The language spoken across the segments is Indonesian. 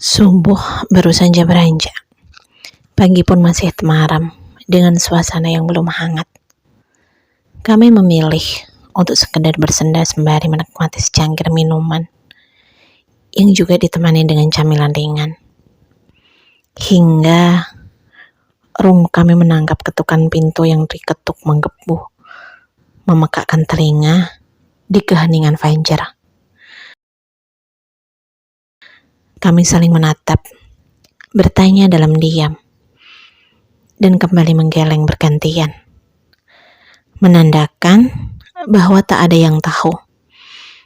Subuh baru saja beranjak. Pagi pun masih temaram dengan suasana yang belum hangat. Kami memilih untuk sekedar bersenda sembari menikmati secangkir minuman yang juga ditemani dengan camilan ringan. Hingga kami menangkap ketukan pintu yang diketuk menggebu, memekakkan telinga di keheningan fajar. Kami saling menatap, bertanya dalam diam, dan kembali menggeleng bergantian, menandakan bahwa tak ada yang tahu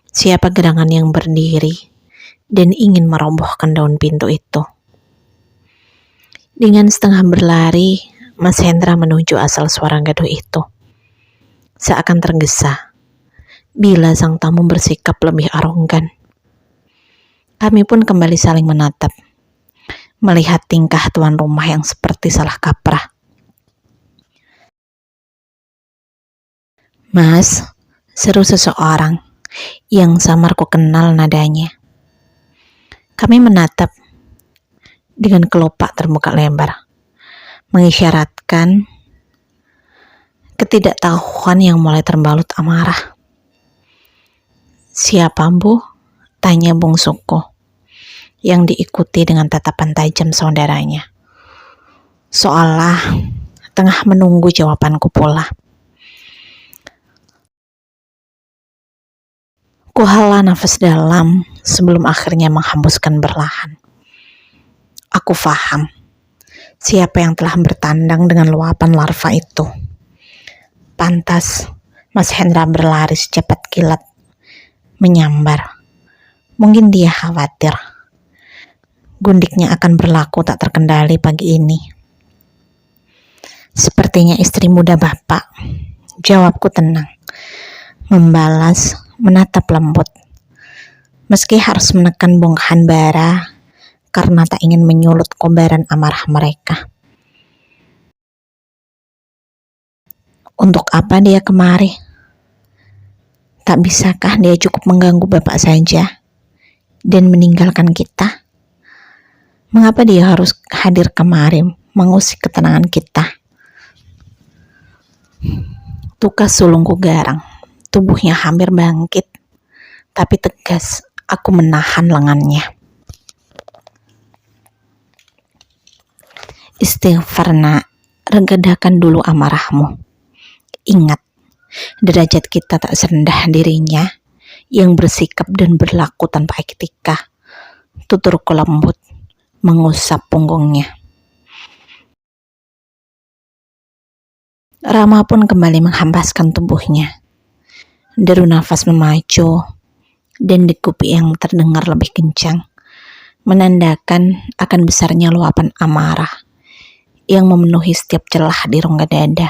siapa gerangan yang berdiri dan ingin merobohkan daun pintu itu. Dengan setengah berlari, Mas Hendra menuju asal suara gaduh itu. Seakan tergesa bila sang tamu bersikap lebih arogan. Kami pun kembali saling menatap, melihat tingkah tuan rumah yang seperti salah kaprah. "Mas," seru seseorang yang samar ku kenal nadanya. Kami menatap dengan kelopak terbuka lebar, mengisyaratkan ketidaktahuan yang mulai terbalut amarah. "Siapa, Bu?" tanya bungsuku, yang diikuti dengan tatapan tajam saudaranya, seolah tengah menunggu jawabanku pula. Kuhela nafas dalam sebelum akhirnya menghembuskan berlahan. Aku faham siapa yang telah bertandang dengan luapan larva itu. Pantas Mas Hendra berlari secepat kilat menyambar. Mungkin dia khawatir gundiknya akan berlaku tak terkendali pagi ini. "Sepertinya istri muda Bapak," jawabku tenang, membalas menatap lembut, meski harus menekan bongkahan bara karena tak ingin menyulut kobaran amarah mereka. "Untuk apa dia kemari? Tak bisakah dia cukup mengganggu Bapak saja dan meninggalkan kita? Mengapa dia harus hadir kemari mengusik ketenangan kita?" Tukas sulungku garang, tubuhnya hampir bangkit, tapi tegas aku menahan lengannya. "Istighfar nak, regedakan dulu amarahmu. Ingat, derajat kita tak serendah dirinya yang bersikap dan berlaku tanpa etika," tuturku lembut, mengusap punggungnya. Rama pun kembali menghempaskan tubuhnya. Deru nafas memacu dan degup yang terdengar lebih kencang, menandakan akan besarnya luapan amarah yang memenuhi setiap celah di rongga dada.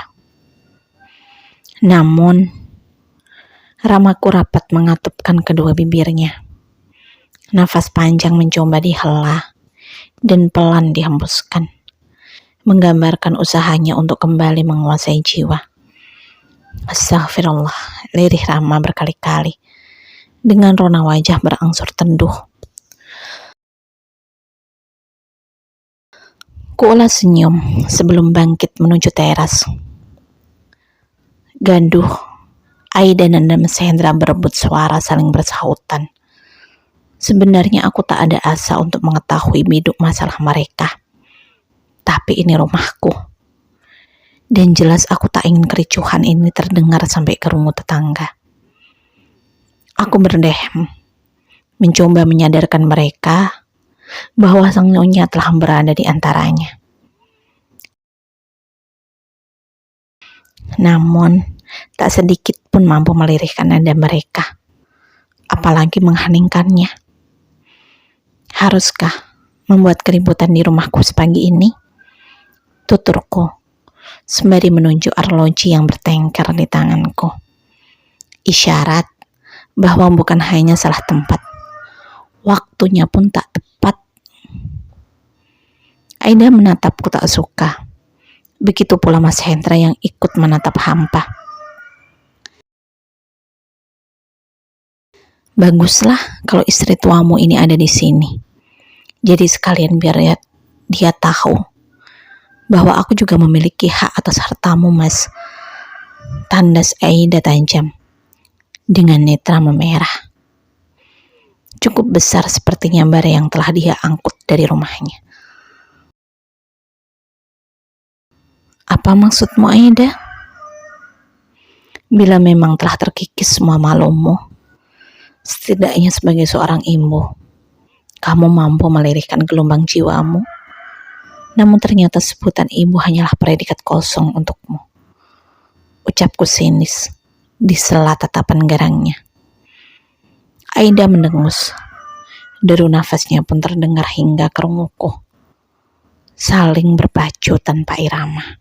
Namun, Ramaku rapat mengatupkan kedua bibirnya. Nafas panjang mencoba dihela dan pelan dihembuskan, menggambarkan usahanya untuk kembali menguasai jiwa. "Astagfirullah," lirih Rama berkali-kali, dengan rona wajah berangsur teduh. Kuulas senyum sebelum bangkit menuju teras. Gaduh, Aida dan Mas Hendra berebut suara saling bersahutan. Sebenarnya aku tak ada asa untuk mengetahui biduk masalah mereka. Tapi ini rumahku. Dan jelas aku tak ingin kericuhan ini terdengar sampai ke rumah tetangga. Aku berdehem, mencoba menyadarkan mereka bahwa sang nyonya telah berada di antaranya. Namun, tak sedikit pun mampu melirihkan nada mereka, apalagi mengheningkannya. Haruskah membuat keributan di rumahku sepagi ini? Tuturku, sembari menunjuk arloji yang bertengkar di tanganku. Isyarat bahwa bukan hanya salah tempat, waktunya pun tak tepat. Aida menatapku tak suka. Begitu pula Mas Hendra yang ikut menatap hampa. "Baguslah kalau istri tuamu ini ada di sini. Jadi sekalian biar dia tahu bahwa aku juga memiliki hak atas hartamu, Mas. Tandas Aida tajam dengan netra memerah. Cukup besar sepertinya bara yang telah dia angkut dari rumahnya. Apa maksudmu, Aida? Bila memang telah terkikis semua malumu, setidaknya sebagai seorang ibu, kamu mampu melirihkan gelombang jiwamu. Namun ternyata sebutan ibu hanyalah predikat kosong untukmu. Ucapku sinis di sela tatapan garangnya. Aida mendengus. Deru nafasnya pun terdengar hingga ke rungukku. Saling berpacu tanpa irama.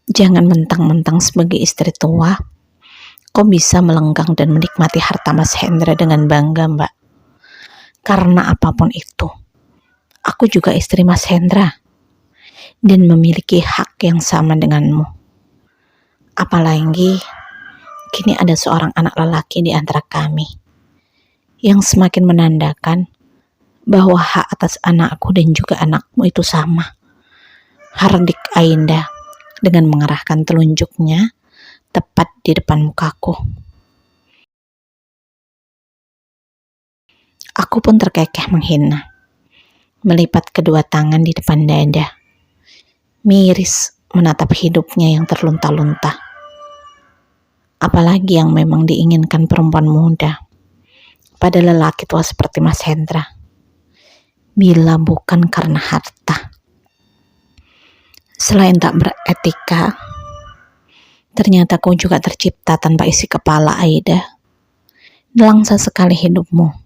Jangan mentang-mentang sebagai istri tua, kau bisa melenggang dan menikmati harta Mas Hendra dengan bangga, Mbak. Karena apapun itu, aku juga istri Mas Hendra dan memiliki hak yang sama denganmu. Apalagi kini ada seorang anak lelaki di antara kami yang semakin menandakan bahwa hak atas anakku dan juga anakmu itu sama. Hardik Aida dengan mengarahkan telunjuknya tepat di depan mukaku. Aku pun terkekeh menghina, melipat kedua tangan di depan dada, miris menatap hidupnya yang terlunta-lunta. Apalagi yang memang diinginkan perempuan muda pada lelaki tua seperti Mas Hendra, bila bukan karena harta. Selain tak beretika, ternyata kau juga tercipta tanpa isi kepala, Aida. Nelangsa sekali hidupmu.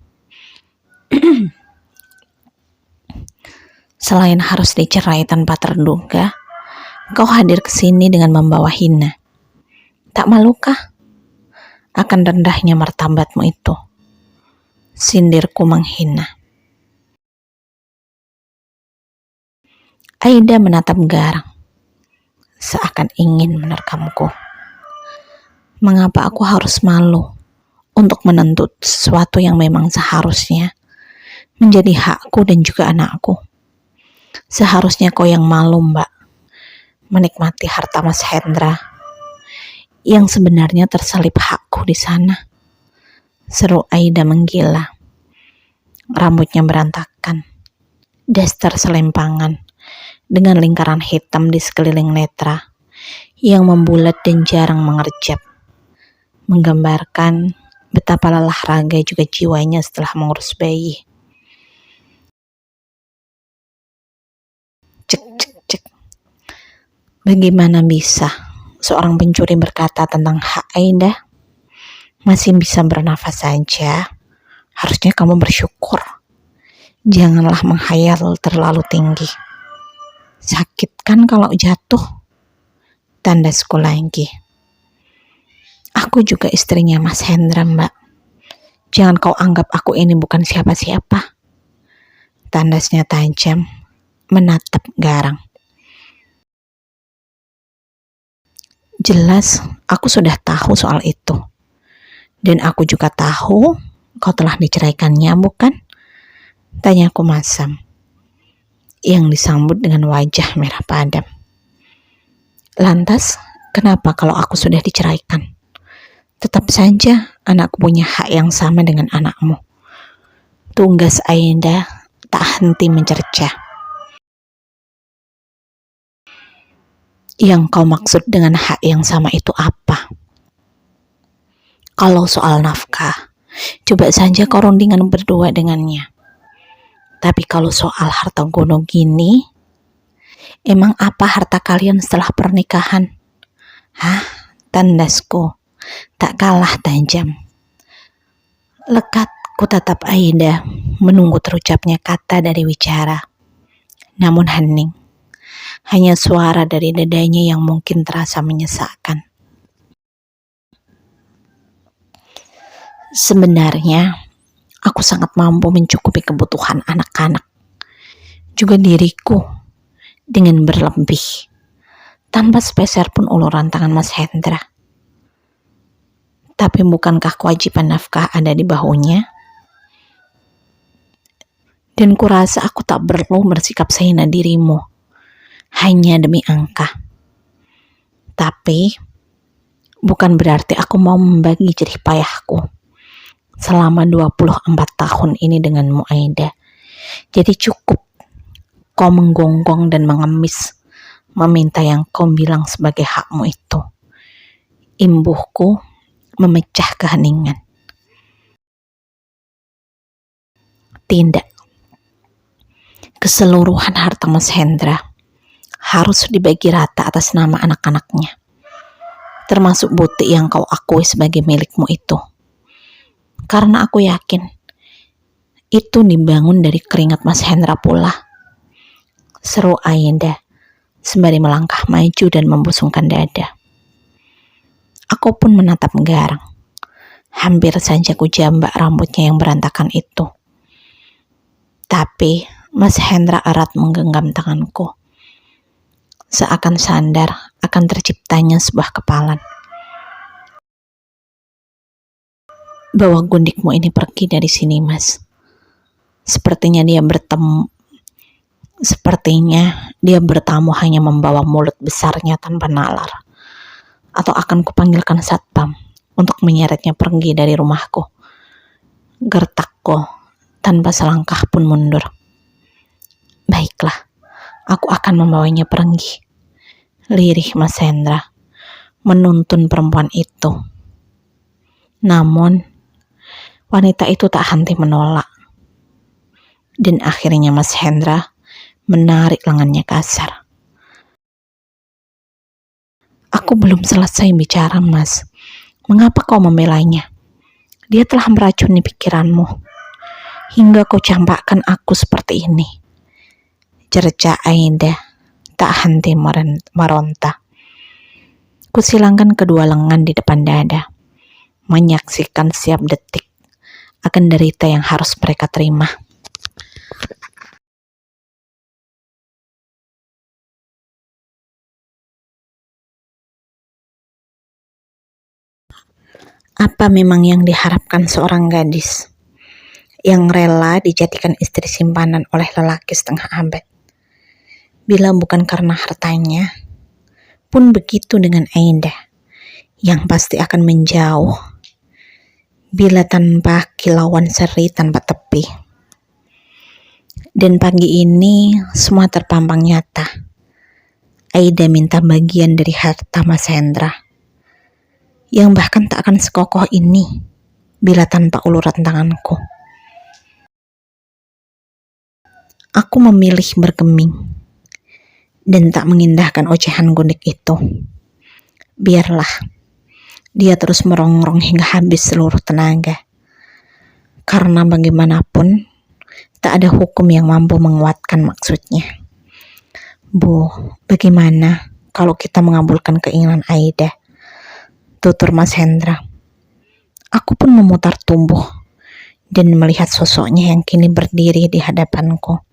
Selain harus dicerai tanpa terduga, kau hadir ke sini dengan membawa hina. Tak malukah akan rendahnya martabatmu itu? Sindirku menghina. Aida menatap garang, seakan ingin menerkamku. Mengapa aku harus malu untuk menuntut sesuatu yang memang seharusnya menjadi hakku dan juga anakku? Seharusnya kau yang malu, Mbak, menikmati harta Mas Hendra yang sebenarnya terselip hakku di sana. Seru Aida menggila. Rambutnya berantakan, daster selempangan dengan lingkaran hitam di sekeliling netra yang membulat dan jarang mengerjap, menggambarkan betapa lelah raga juga jiwanya setelah mengurus bayi. Cek, cek, cek. Bagaimana bisa seorang pencuri berkata tentang hak Aida? Masih bisa bernafas saja. Harusnya kamu bersyukur. Janganlah menghayal terlalu tinggi. Sakit kan kalau jatuh? Tandasku lagi. Aku juga istrinya Mas Hendra, Mbak. Jangan kau anggap aku ini bukan siapa-siapa. Tandasnya tajam, menatap garang. Jelas, aku sudah tahu soal itu. Dan aku juga tahu kau telah diceraikannya, bukan? Tanyaku masam, yang disambut dengan wajah merah padam. Lantas, kenapa kalau aku sudah diceraikan? Tetap saja anakku punya hak yang sama dengan anakmu. Tunggas Aida tak henti mencerca. Yang kau maksud dengan hak yang sama itu apa? Kalau soal nafkah, coba saja kau rundingan berdua dengannya. Tapi kalau soal harta gono gini, emang apa harta kalian setelah pernikahan? Hah? Tandasku tak kalah tajam. Lekat ku tatap Aida menunggu terucapnya kata dari wicara. Namun hening. Hanya suara dari dadanya yang mungkin terasa menyesakkan. Sebenarnya, aku sangat mampu mencukupi kebutuhan anak-anak, juga diriku, dengan berlebih, tanpa sepeser pun uluran tangan Mas Hendra. Tapi bukankah kewajiban nafkah ada di bahunya? Dan kurasa aku tak perlu bersikap sehina dirimu hanya demi angka. Tapi bukan berarti aku mau membagi jerih payahku selama 24 tahun ini denganmu, Aida. Jadi cukup kau menggonggong dan mengemis meminta yang kau bilang sebagai hakmu itu. Imbuhku memecah keheningan. Tidak. Keseluruhan harta Mas Hendra harus dibagi rata atas nama anak-anaknya, termasuk butik yang kau akui sebagai milikmu itu. Karena aku yakin itu dibangun dari keringat Mas Hendra pula. Seru Aida sembari melangkah maju dan membusungkan dada. Aku pun menatap Garang. Hampir saja ku jambak rambutnya yang berantakan itu. Tapi Mas Hendra erat menggenggam tanganku. Seakan sadar akan terciptanya sebuah kepalan. Bawa gundikmu ini pergi dari sini, Mas. Sepertinya dia bertamu hanya membawa mulut besarnya tanpa nalar. Atau akan kupanggilkan satpam untuk menyeretnya pergi dari rumahku. Gertakku tanpa selangkah pun mundur. Baiklah, aku akan membawanya pergi. Lirih Mas Hendra menuntun perempuan itu. Namun, wanita itu tak henti menolak. Dan akhirnya Mas Hendra menarik lengannya kasar. Aku belum selesai bicara, Mas. Mengapa kau membelanya? Dia telah meracuni pikiranmu hingga kau campakkan aku seperti ini. Cerca Aida tak henti meronta. Kusilangkan kedua lengan di depan dada, menyaksikan setiap detik akan derita yang harus mereka terima. Apa memang yang diharapkan seorang gadis yang rela dijadikan istri simpanan oleh lelaki setengah abad? Bila bukan karena hartanya, pun begitu dengan Aida, yang pasti akan menjauh bila tanpa kilauan seri tanpa tepi. Dan pagi ini semua terpampang nyata. Aida minta bagian dari harta Mas Hendra, yang bahkan tak akan sekokoh ini bila tanpa uluran tanganku. Aku memilih bergeming dan tak mengindahkan ocehan gundik itu. Biarlah dia terus merongrong hingga habis seluruh tenaga. Karena bagaimanapun tak ada hukum yang mampu menguatkan maksudnya. Bu, bagaimana kalau kita mengabulkan keinginan Aida? Tutur Mas Hendra. Aku pun memutar tubuh dan melihat sosoknya yang kini berdiri di hadapanku.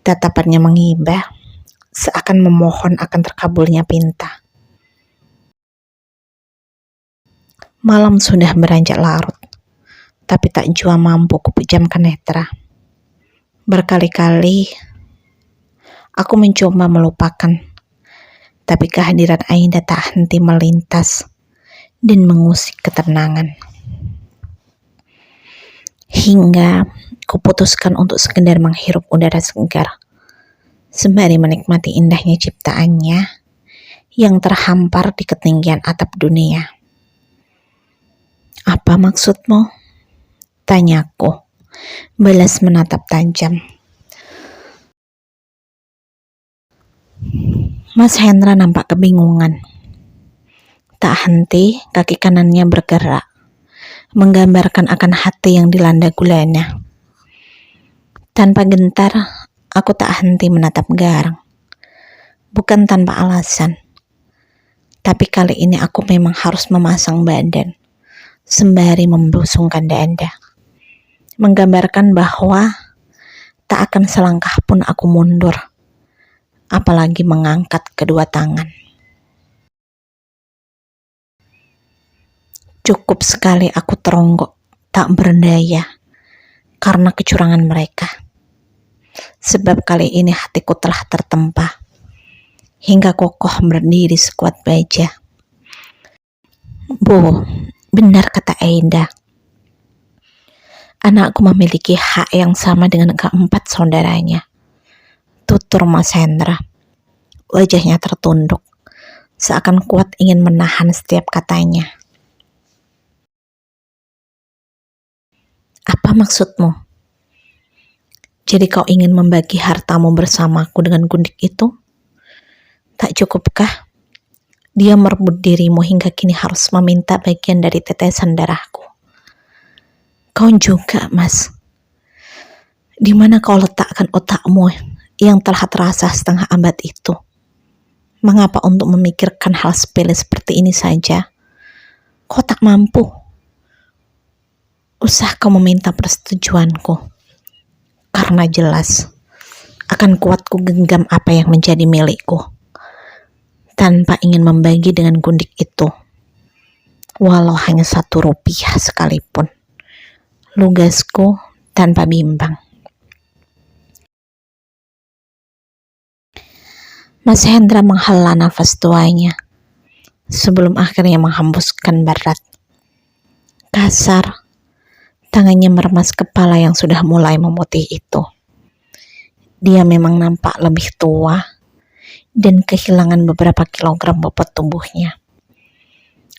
Tatapannya mengibah, seakan memohon akan terkabulnya pinta. Malam sudah beranjak larut, tapi tak jua mampu kupejamkan netra. Berkali-kali aku mencoba melupakan, tapi kehadiran Aida tak henti melintas dan mengusik ketenangan. Hingga kuputuskan untuk sekedar menghirup udara segar, sembari menikmati indahnya ciptaannya yang terhampar di ketinggian atap dunia. Apa maksudmu? Tanyaku, balas menatap tajam. Mas Hendra nampak kebingungan. Tak henti kaki kanannya bergerak, menggambarkan akan hati yang dilanda gulana. Tanpa gentar, aku tak henti menatap Garang. Bukan tanpa alasan, tapi kali ini aku memang harus memasang badan, sembari membusungkan dada. Menggambarkan bahwa tak akan selangkah pun aku mundur, apalagi mengangkat kedua tangan. Cukup sekali aku teronggok, tak berdaya, karena kecurangan mereka. Sebab kali ini hatiku telah tertempa, hingga kokoh berdiri sekuat baja. Bu, benar kata Aida. Anakku memiliki hak yang sama dengan keempat saudaranya. Tutur Mas Hendra. Wajahnya tertunduk, seakan kuat ingin menahan setiap katanya. Apa maksudmu? Jadi kau ingin membagi hartamu bersamaku dengan Gundik itu? Tak cukupkah dia merebut dirimu hingga kini harus meminta bagian dari tetesan darahku? Kau juga, Mas. Di mana kau letakkan otakmu yang telah terasa setengah abad itu? Mengapa untuk memikirkan hal sepele seperti ini saja kau tak mampu? Usah kau meminta persetujuanku, karena jelas akan kuatku genggam apa yang menjadi milikku, tanpa ingin membagi dengan Gundik itu, walau hanya 1 rupiah sekalipun. Lugasku tanpa bimbang. Mas Hendra menghela nafas tuanya sebelum akhirnya menghembuskan berat. Kasar, tangannya meremas kepala yang sudah mulai memutih itu. Dia memang nampak lebih tua dan kehilangan beberapa kilogram bobot tubuhnya.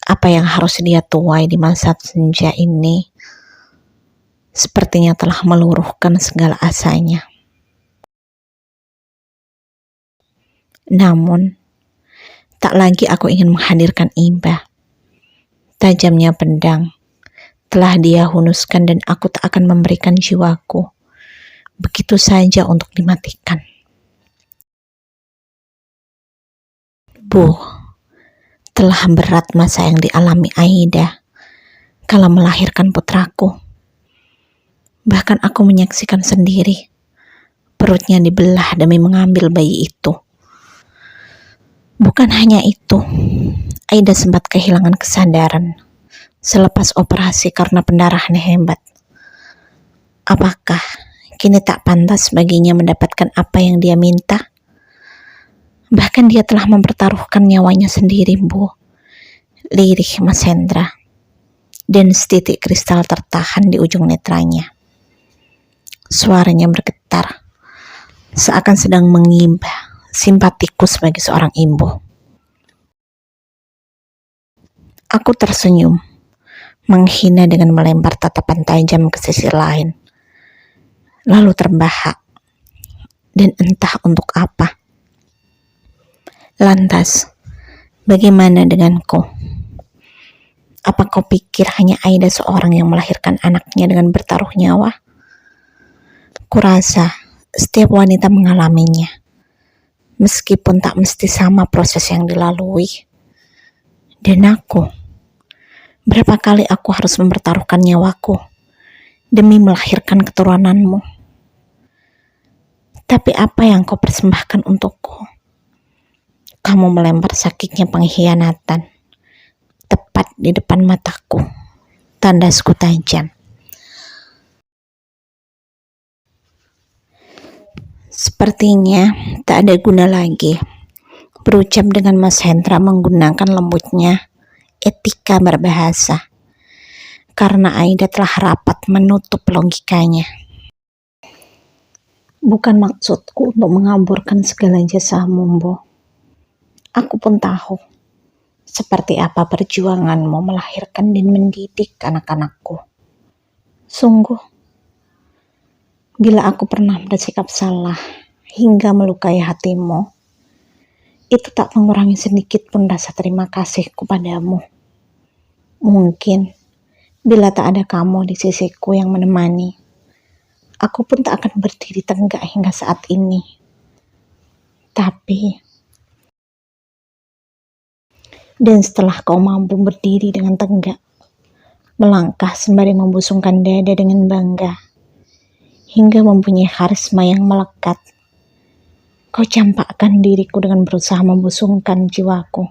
Apa yang harus dia tuai di masa senja ini sepertinya telah meluruhkan segala asanya. Namun, tak lagi aku ingin menghadirkan iba. Tajamnya pedang telah dia hunuskan dan aku tak akan memberikan jiwaku begitu saja untuk dimatikan. Bu, telah berat masa yang dialami Aida kala melahirkan putraku. Bahkan aku menyaksikan sendiri perutnya dibelah demi mengambil bayi itu. Bukan hanya itu, Aida sempat kehilangan kesadaran selepas operasi karena pendarahan hebat. Apakah kini tak pantas baginya mendapatkan apa yang dia minta? Bahkan dia telah mempertaruhkan nyawanya sendiri, Bu. Lirih Mas Hendra, dan setitik kristal tertahan di ujung netranya. Suaranya bergetar, seakan sedang mengibah simpatikus bagi seorang ibu. Aku tersenyum, menghina dengan melempar tatapan tajam ke sisi lain, lalu terbahak, dan entah untuk apa. Lantas, bagaimana denganku? Apa kau pikir hanya Aida seorang yang melahirkan anaknya dengan bertaruh nyawa? Kurasa setiap wanita mengalaminya, meskipun tak mesti sama proses yang dilalui. Dan aku, berapa kali aku harus mempertaruhkan nyawaku demi melahirkan keturunanmu. Tapi apa yang kau persembahkan untukku? Kamu melempar sakitnya pengkhianatan tepat di depan mataku. Tandasku tajam. Sepertinya tak ada guna lagi berucap dengan Mas Hendra menggunakan lembutnya etika berbahasa, karena Aida telah rapat menutup logikanya. Bukan maksudku untuk mengaburkan segala jasamu, Bu. Aku pun tahu seperti apa perjuanganmu melahirkan dan mendidik anak-anakku. Sungguh, bila aku pernah bersikap salah hingga melukai hatimu, itu tak mengurangi sedikit pun rasa terima kasihku padamu. Mungkin bila tak ada kamu di sisiku yang menemani, aku pun tak akan berdiri tegak hingga saat ini. Dan setelah kau mampu berdiri dengan tegak, melangkah sembari membusungkan dada dengan bangga, hingga mempunyai karisma yang melekat, kau campakkan diriku dengan berusaha membusungkan jiwaku.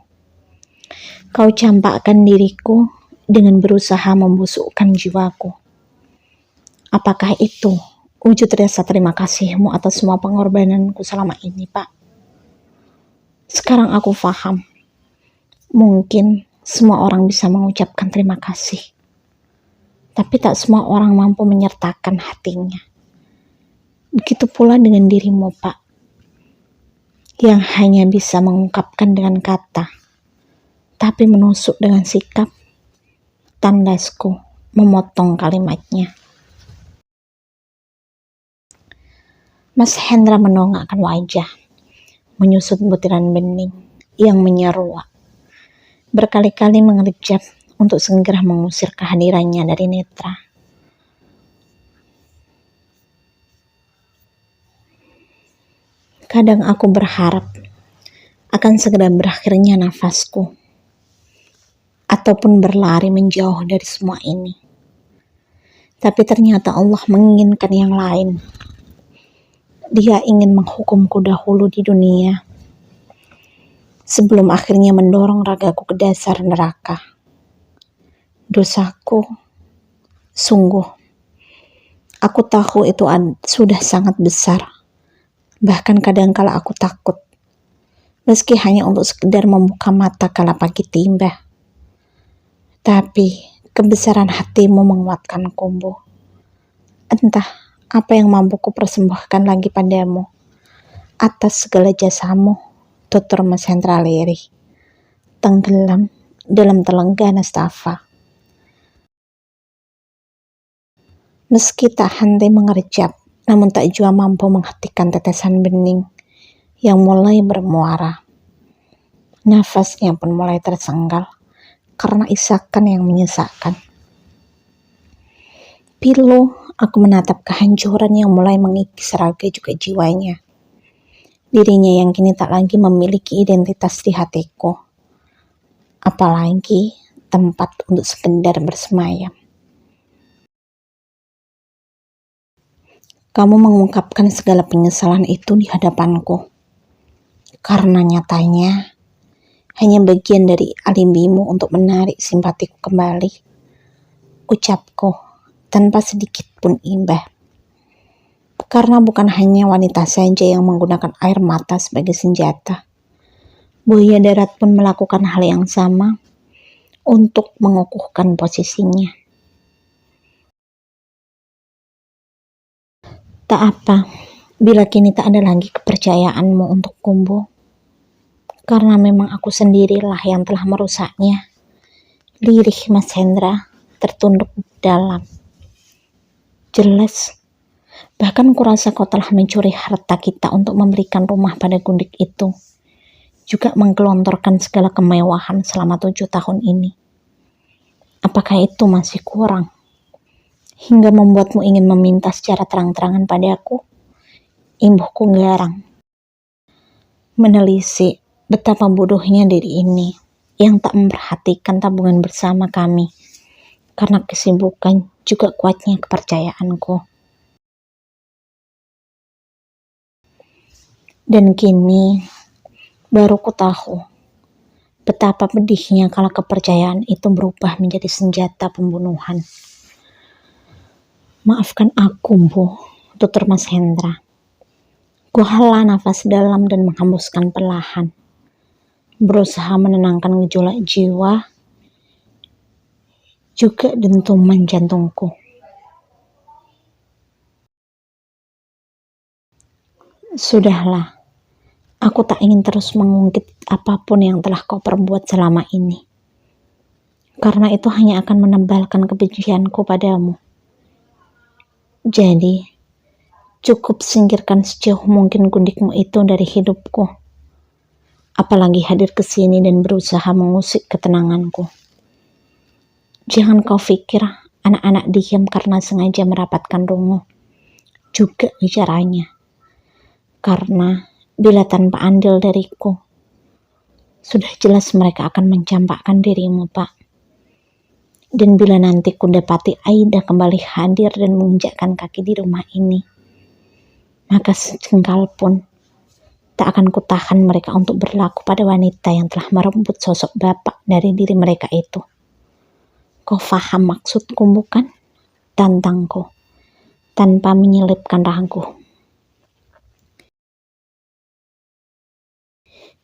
Kau campakkan diriku dengan berusaha membusukkan jiwaku. Apakah itu wujud rasa terima kasihmu atas semua pengorbananku selama ini, Pak? Sekarang aku paham. Mungkin semua orang bisa mengucapkan terima kasih, tapi tak semua orang mampu menyertakan hatinya. Begitu pula dengan dirimu, Pak, yang hanya bisa mengungkapkan dengan kata, tapi menusuk dengan sikap. Tandasku memotong kalimatnya. Mas Hendra menongakkan wajah, menyusut butiran bening yang menyeruak. Berkali-kali mengerjap untuk segera mengusir kehadirannya dari netra. Kadang aku berharap akan segera berakhirnya nafasku, ataupun berlari menjauh dari semua ini. Tapi ternyata Allah menginginkan yang lain. Dia ingin menghukumku dahulu di dunia, sebelum akhirnya mendorong ragaku ke dasar neraka. Dosaku, sungguh, aku tahu itu sudah sangat besar. Bahkan kadangkala aku takut, meski hanya untuk sekedar membuka mata kala pagi tiba. Tapi kebesaran hatimu menguatkanku, Bu. Entah apa yang mampu kupersembahkan lagi padamu atas segala jasamu, tutur Mas Hendra lirih, tenggelam dalam telenga nastapa. Meski tak henti mengerjap, namun tak jua mampu menghentikan tetesan bening yang mulai bermuara. Nafasnya pun mulai tersenggal karena isakan yang menyesakkan. Pilu, aku menatap kehancuran yang mulai mengikis raga juga jiwanya. Dirinya yang kini tak lagi memiliki identitas di hatiku, apalagi tempat untuk sekedar bersemayam. Kamu mengungkapkan segala penyesalan itu di hadapanku, karena nyatanya hanya bagian dari alibimu untuk menarik simpatiku kembali. Ucapku tanpa sedikit pun imbah. Karena bukan hanya wanita saja yang menggunakan air mata sebagai senjata. Buaya darat pun melakukan hal yang sama untuk mengukuhkan posisinya. Tak apa, bila kini tak ada lagi kepercayaanmu untuk kumbu. Karena memang aku sendirilah yang telah merusaknya. Lirih Mas Hendra tertunduk dalam. Jelas, bahkan kurasa kau telah mencuri harta kita untuk memberikan rumah pada gundik itu. Juga menggelontorkan segala kemewahan selama 7 tahun ini. Apakah itu masih kurang? Hingga membuatmu ingin meminta secara terang-terangan padaku? Imbuhku garang. Menelisik betapa bodohnya diri ini yang tak memperhatikan tabungan bersama kami. Karena kesibukan juga kuatnya kepercayaanku. Dan kini baru ku tahu betapa pedihnya kalau kepercayaan itu berubah menjadi senjata pembunuhan. Maafkan aku, Bu, tutur Mas Hendra. Ku hela nafas dalam dan menghembuskan perlahan. Berusaha menenangkan gejolak jiwa, juga dentuman jantungku. Sudahlah, aku tak ingin terus mengungkit apapun yang telah kau perbuat selama ini. Karena itu hanya akan menebalkan kebencianku padamu. Jadi, cukup singkirkan sejauh mungkin gundikmu itu dari hidupku. Apalagi hadir ke sini dan berusaha mengusik ketenanganku. Jangan kau pikir anak-anak diam karena sengaja merapatkan rungu. Juga bicaranya. Karena bila tanpa andil dariku, sudah jelas mereka akan mencampakkan dirimu, Pak. Dan bila nanti ku dapati Aida kembali hadir dan menginjakkan kaki di rumah ini, maka sejengkal pun tak akan kutahan mereka untuk berlaku pada wanita yang telah merebut sosok bapak dari diri mereka itu. Kau faham maksudku bukan? Tantangku. tanpa menyelipkan ragu.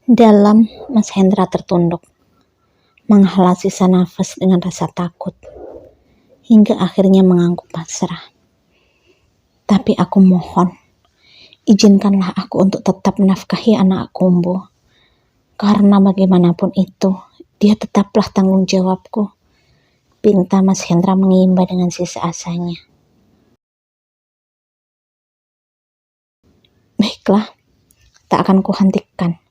Dalam, Mas Hendra tertunduk, menghela sisa nafas dengan rasa takut, hingga akhirnya mengangguk pasrah. Tapi aku mohon, izinkanlah aku untuk tetap menafkahi anak Kumbo, karena bagaimanapun itu, dia tetaplah tanggung jawabku, pinta Mas Hendra mengimba dengan sisa asanya. Baiklah, tak akan kuhentikan.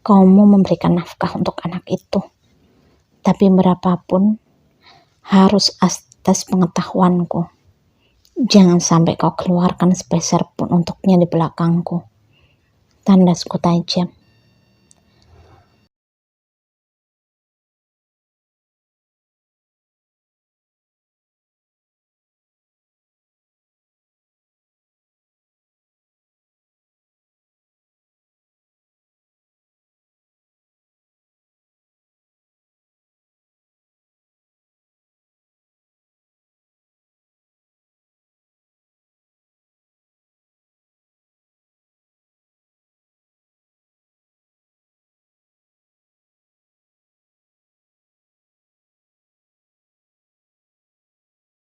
Kamu memberikan nafkah untuk anak itu. Tapi berapapun, harus atas pengetahuanku. Jangan sampai kau keluarkan sepeser pun untuknya di belakangku. Tandasku tajam.